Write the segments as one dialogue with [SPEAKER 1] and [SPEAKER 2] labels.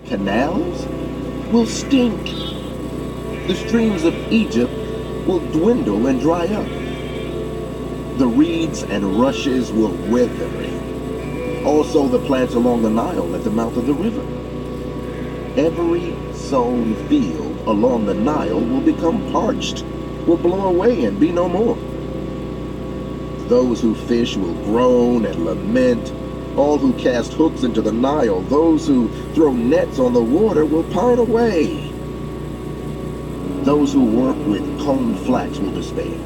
[SPEAKER 1] Canals will stink. The streams of Egypt will dwindle and dry up. The reeds and rushes will wither. Also the plants along the Nile at the mouth of the river. Every sown field along the Nile will become parched, will blow away and be no more. Those who fish will groan and lament. All who cast hooks into the Nile, those who throw nets on the water will pine away. Those who work with combed flax will despair.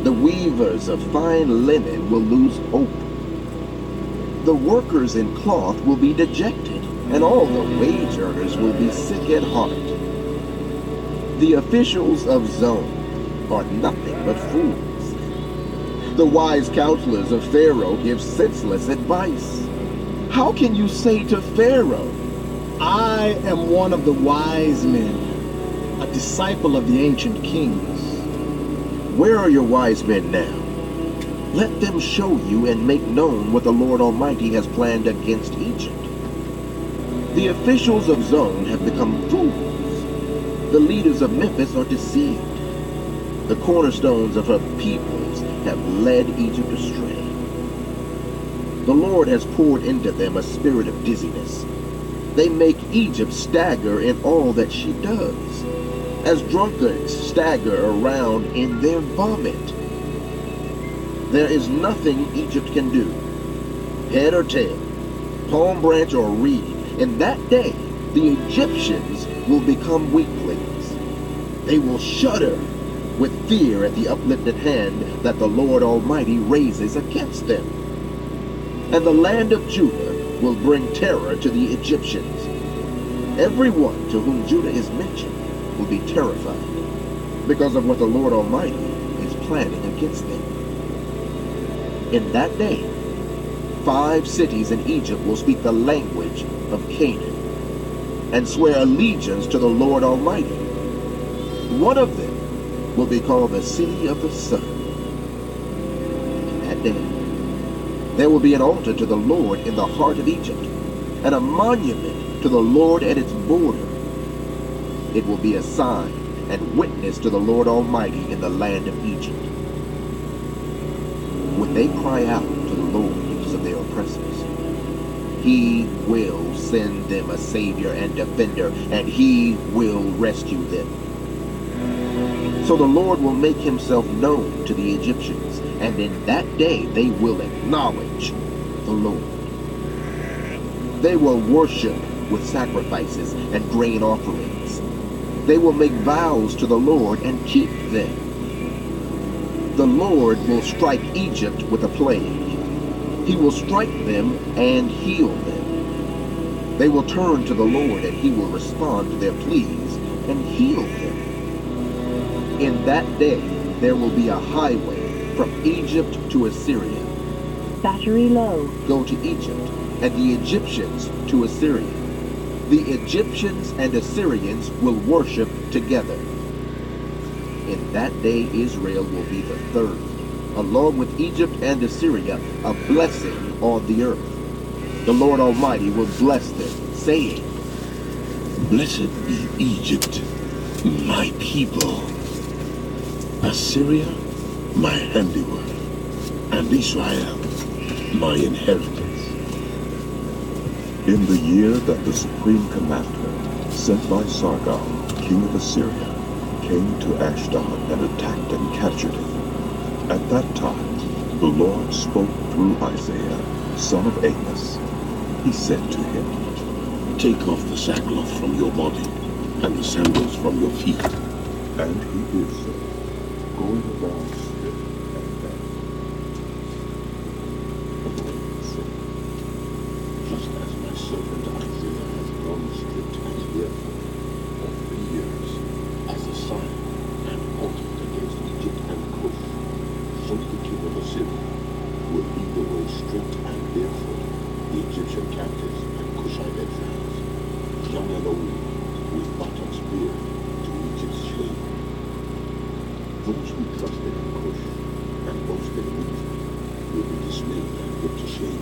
[SPEAKER 1] The weavers of fine linen will lose hope. The workers in cloth will be dejected, and all the wage earners will be sick at heart. The officials of Zone are nothing but fools. The wise counselors of Pharaoh give senseless advice. How can you say to Pharaoh,
[SPEAKER 2] I am one of the wise men, a disciple of the ancient kings?
[SPEAKER 1] where are your wise men now? Let them show you and make known what the Lord Almighty has planned against Egypt. The officials of Zone have become fools. The leaders of Memphis are deceived. The cornerstones of her peoples have led Egypt astray. The Lord has poured into them a spirit of dizziness. They make Egypt stagger in all that she does, as drunkards stagger around in their vomit. There is nothing Egypt can do, head or tail, palm branch or reed. In that day, the Egyptians will become weaklings. They will shudder with fear at the uplifted hand that the Lord Almighty raises against them. And the land of Judah will bring terror to the Egyptians. Everyone to whom Judah is mentioned will be terrified because of what the Lord Almighty is planning against them. In that day, 5 cities in Egypt will speak the language of Canaan and swear allegiance to the Lord Almighty. One of them will be called the City of the Sun. In that day, there will be an altar to the Lord in the heart of Egypt, and a monument to the Lord at its border. It will be a sign and witness to the Lord Almighty in the land of Egypt. When they cry out to the Lord because of their oppressors, He will send them a Savior and Defender, and He will rescue them. So the Lord will make Himself known to the Egyptians, and in that day they will acknowledge the Lord. They will worship with sacrifices and grain offerings. They will make vows to the Lord and keep them. The Lord will strike Egypt with a plague. He will strike them and heal them. They will turn to the Lord, and He will respond to their pleas and heal them. In that day, there will be a highway from Egypt to Assyria.
[SPEAKER 3] Battery low.
[SPEAKER 1] Go to Egypt, and the Egyptians to Assyria. The Egyptians and Assyrians will worship together. In that day, Israel will be the third, along with Egypt and Assyria, a blessing on the earth. The Lord Almighty will bless them, saying,
[SPEAKER 4] Blessed be Egypt, my people, Assyria, my handiwork, and Israel, my inheritance.
[SPEAKER 5] In the year that the supreme commander, sent by Sargon, king of Assyria, came to Ashdod and attacked and captured it, at that time the Lord spoke through Isaiah, son of Amos. He said to him,
[SPEAKER 4] Take off the sackcloth from your body, and the sandals from your feet.
[SPEAKER 5] And he did so, going around stiff and bent. The Lord said,
[SPEAKER 4] Just as my servant Isaiah has grown strict and fearful for 3 years, as a sign and portent against Egypt and Cush, so the king of Assyria will lead the way strict and barefoot, the Egyptian captives and Cushite exiles, young and old, with buttocks bared to Egypt's shame. Those who trusted in Cush and boasted in Egypt will be dismayed and put to shame.